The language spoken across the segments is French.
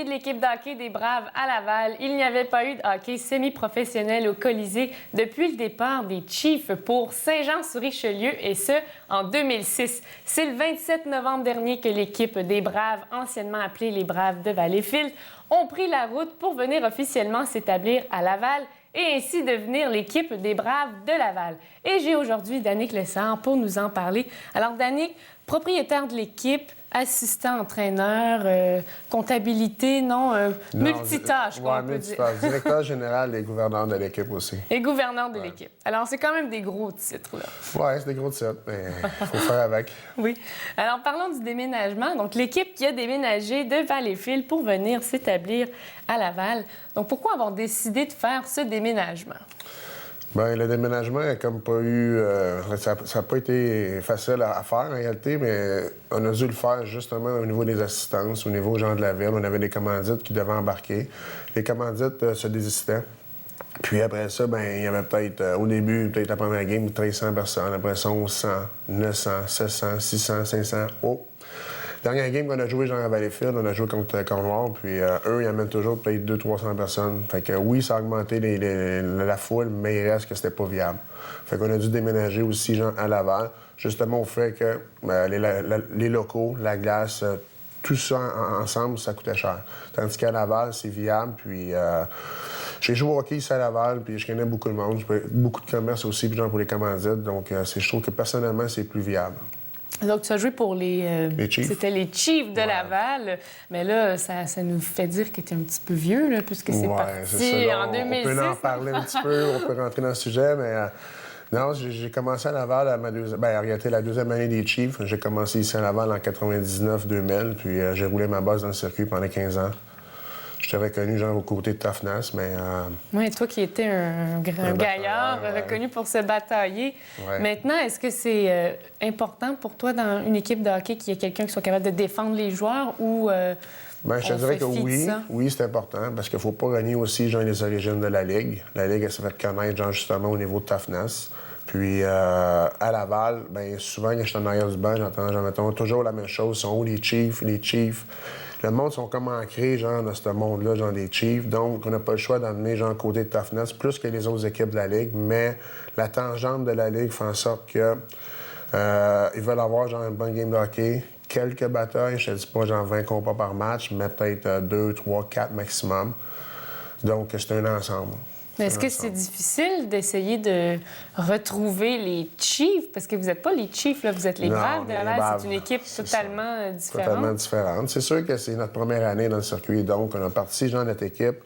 l'arrivée de l'équipe de hockey des Braves à Laval, il n'y avait pas eu de hockey semi-professionnel au Colisée depuis le départ des Chiefs pour Saint-Jean-sur-Richelieu, et ce, en 2006. C'est le 27 novembre dernier que l'équipe des Braves, anciennement appelée les Braves de Valleyfield, ont pris la route pour venir officiellement s'établir à Laval et ainsi devenir l'équipe des Braves de Laval. Et j'ai aujourd'hui Danick Lessard pour nous en parler. Alors, Danick, propriétaire de l'équipe, assistant entraîneur, comptabilité, multitâche, on peut dire. Directeur général et gouverneur de l'équipe aussi. Et gouverneur de l'équipe. Alors, c'est quand même des gros titres, là. Oui, c'est des gros titres, mais il faut faire avec. Oui. Alors, parlons du déménagement. Donc, l'équipe qui a déménagé de Valleyfield pour venir s'établir à Laval. Donc, pourquoi avoir décidé de faire ce déménagement? Bien, le déménagement n'a comme pas eu... ça n'a pas été facile à faire, en réalité, mais on a dû le faire justement au niveau des assistances, au niveau genre de la ville. On avait des commandites qui devaient embarquer. Les commandites se désistaient. Puis après ça, bien, il y avait peut-être, au début, peut-être la première game, 1300 personnes. Après ça, 1100, 900, 700, 600, 500. Oh! Dernière game qu'on a joué, genre à Valleyfield, on a joué contre Cornwall, puis eux, ils amènent toujours peut-être 200-300 personnes. Fait que oui, ça a augmenté la foule, mais il reste que c'était pas viable. Fait qu'on a dû déménager aussi, genre, à Laval, justement au fait que les locaux, la glace, tout ça ensemble, ça coûtait cher. Tandis qu'à Laval, c'est viable, puis... J'ai joué au hockey ici à Laval, puis je connais beaucoup de monde. Beaucoup de commerce aussi, puis genre pour les commandites. Donc, je trouve que personnellement, c'est plus viable. Donc, tu as joué pour les Chiefs. C'était les Chiefs de Laval. Mais là, ça nous fait dire que tu es un petit peu vieux, là, puisque c'est parti ça, en 2006. On peut en parler un petit peu, on peut rentrer dans le sujet, mais... non, j'ai commencé à Laval à la deuxième année des Chiefs. J'ai commencé ici à Laval en 99-2000, puis j'ai roulé ma base dans le circuit pendant 15 ans. J'étais reconnu, genre, aux côtés de Toughness, mais... Oui, toi qui étais un grand gaillard, reconnu pour se batailler. Ouais. Maintenant, est-ce que c'est important pour toi, dans une équipe de hockey, qu'il y ait quelqu'un qui soit capable de défendre les joueurs ou... je te dirais que oui. Oui, c'est important, parce qu'il ne faut pas renier aussi, genre, les origines de la Ligue. La Ligue, elle s'est fait connaître, genre, justement, au niveau de Toughness. Puis, à Laval, bien, souvent, quand je suis en arrière du banc, j'entends toujours la même chose. Ils sont où, les Chiefs? Les Chiefs. Le monde sont comme ancrés, genre, dans ce monde-là, genre des Chiefs. Donc, on n'a pas le choix d'emmener, genre, côté de Toughness, plus que les autres équipes de la Ligue. Mais la tangente de la Ligue fait en sorte que ils veulent avoir, genre, une bonne game de hockey. Quelques batailles, je te dis pas, genre, 20 combats par match, mais peut-être 2, 3, 4 maximum. Donc, c'est un ensemble. Mais est-ce que c'est difficile d'essayer de retrouver les Chiefs? Parce que vous n'êtes pas les Chiefs, là, vous êtes les Braves de Laval. C'est une équipe totalement différente. Totalement différente. C'est sûr que c'est notre première année dans le circuit, donc on a parti, genre, notre équipe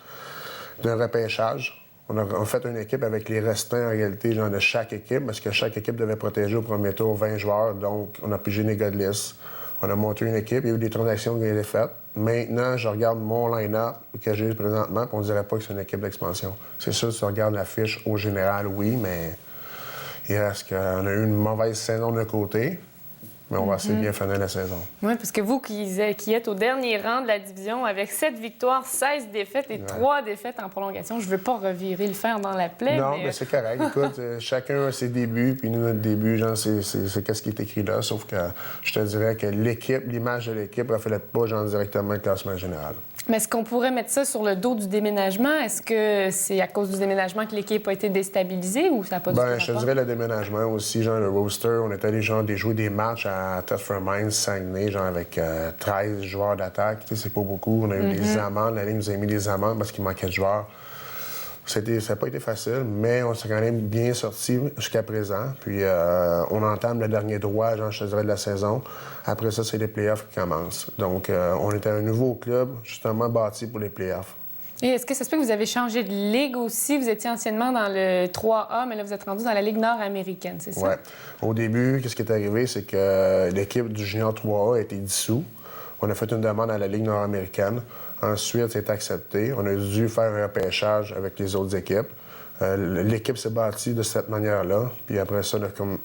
d'un repêchage. On a fait une équipe avec les restants, en réalité, genre, de chaque équipe, parce que chaque équipe devait protéger au premier tour 20 joueurs, donc on a pigé des gars de liste. On a monté une équipe, il y a eu des transactions qui ont été faites. Maintenant, je regarde mon line-up que j'ai présentement, puis on ne dirait pas que c'est une équipe d'expansion. C'est sûr, si tu regardes la fiche au général, oui, mais il reste qu'on a eu une mauvaise saison d'un côté, mais on va essayer de bien finir la saison. Oui, parce que vous qui êtes au dernier rang de la division avec 7 victoires, 16 défaites et 3 défaites en prolongation, je ne veux pas revirer le fer dans la plaie. Non, mais c'est correct. Écoute, chacun a ses débuts, puis nous, notre début, genre, c'est qu'est-ce qui est écrit là, sauf que je te dirais que l'équipe, l'image de l'équipe, ne reflète pas, genre, directement le classement général. Mais est-ce qu'on pourrait mettre ça sur le dos du déménagement? Est-ce que c'est à cause du déménagement que l'équipe a été déstabilisée ou ça n'a pas du tout rapport? Je te dirais le déménagement aussi, genre le roster. On est allé genre jouer des matchs à Thetford Mines, Saguenay, genre avec 13 joueurs d'attaque. Tu sais, c'est pas beaucoup. On a eu des amendes. La Ligue nous a mis des amendes parce qu'il manquait de joueurs. Ça n'a pas été facile, mais on s'est quand même bien sortis jusqu'à présent. Puis on entame le dernier droit, genre, je te dirais, de la saison. Après ça, c'est les playoffs qui commencent. Donc, on est un nouveau club, justement, bâti pour les playoffs. Et est-ce que ça se peut que vous avez changé de ligue aussi? Vous étiez anciennement dans le 3A, mais là, vous êtes rendu dans la Ligue nord-américaine, c'est ça? Oui. Au début, qu'est-ce qui est arrivé, c'est que l'équipe du Junior 3A a été dissous. On a fait une demande à la Ligue nord-américaine. Ensuite, c'est accepté. On a dû faire un repêchage avec les autres équipes. L'équipe s'est bâtie de cette manière-là. Puis après ça, on a comme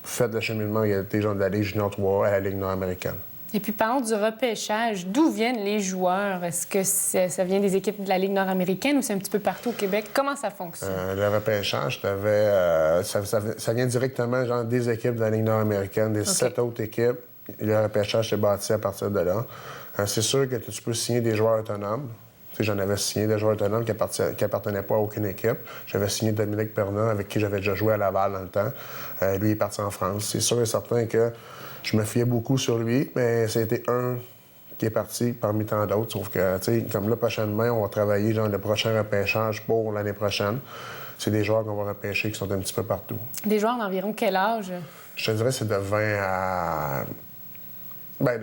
fait le cheminement en réalité, genre de la Ligue Junior 3A à la Ligue nord-américaine. Et puis, parlons du repêchage. D'où viennent les joueurs? Est-ce que ça vient des équipes de la Ligue nord-américaine ou c'est un petit peu partout au Québec? Comment ça fonctionne? Le repêchage, ça vient directement genre, des équipes de la Ligue nord-américaine, des 7 autres équipes. Le repêchage s'est bâti à partir de là. C'est sûr que tu peux signer des joueurs autonomes. Tu sais, j'en avais signé des joueurs autonomes qui appartenaient pas à aucune équipe. J'avais signé Dominique Pernin, avec qui j'avais déjà joué à Laval dans le temps. Lui, il est parti en France. C'est sûr et certain que je me fiais beaucoup sur lui, mais c'était un qui est parti parmi tant d'autres. Sauf que, tu sais, comme là, prochainement, on va travailler le prochain repêchage pour l'année prochaine. C'est des joueurs qu'on va repêcher qui sont un petit peu partout. Des joueurs d'environ quel âge? Je te dirais que c'est de 20 à... Bien,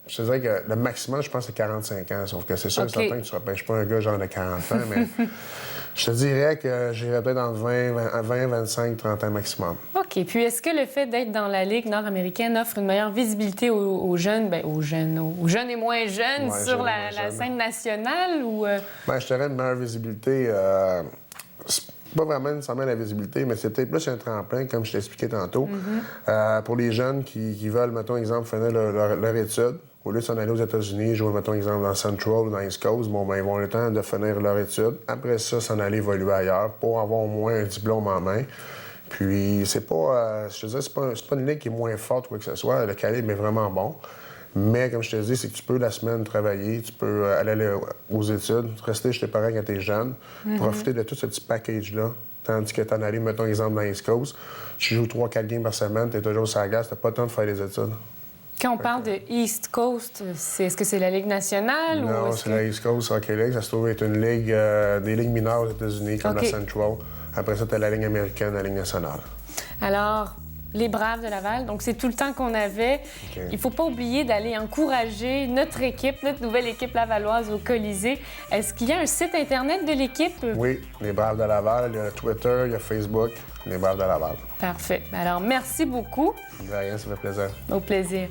je te dirais que le maximum, je pense, c'est 45 ans. Sauf que c'est sûr et certain que tu ne repêches pas un gars genre de 40 ans, mais je te dirais que j'irais peut-être entre 20, 25, 30 ans maximum. OK. Puis est-ce que le fait d'être dans la Ligue nord-américaine offre une meilleure visibilité aux jeunes, aux jeunes et moins jeunes sur la scène nationale? Ou Bien, je te dirais une meilleure visibilité. Pas vraiment nécessairement la visibilité, mais c'était plus un tremplin, comme je t'expliquais tantôt, pour les jeunes qui veulent, mettons, exemple, finir leur étude. Au lieu de s'en aller aux États-Unis, jouer, mettons, exemple, dans Central ou dans East Coast, ils vont avoir le temps de finir leur étude. Après ça, s'en aller évoluer ailleurs pour avoir au moins un diplôme en main. Puis, c'est pas, je te dis, c'est pas une ligue qui est moins forte ou quoi que ce soit. Le calibre est vraiment bon. Mais, comme je te dis, c'est que tu peux la semaine travailler, tu peux aller aux études, rester chez tes parents quand tu es jeune, profiter de tout ce petit package-là. Tandis que tu en allais, mettons, exemple, dans East Coast, tu joues 3-4 games par semaine, tu es toujours sur la glace, tu n'as pas le temps de faire les études. Quand on parle de East Coast, est-ce que c'est la Ligue nationale? Non, ou c'est la East Coast Hockey League. Ça se trouve être une ligue, des ligues mineures aux États-Unis, comme la Central. Après ça, tu as la Ligue américaine, la Ligue nationale. Alors, les Braves de Laval, donc c'est tout le temps qu'on avait. Okay. Il ne faut pas oublier d'aller encourager notre équipe, notre nouvelle équipe lavalloise au Colisée. Est-ce qu'il y a un site Internet de l'équipe? Oui, les Braves de Laval. Il y a Twitter, il y a Facebook, les Braves de Laval. Parfait. Alors, merci beaucoup. De rien, ça fait plaisir. Au plaisir.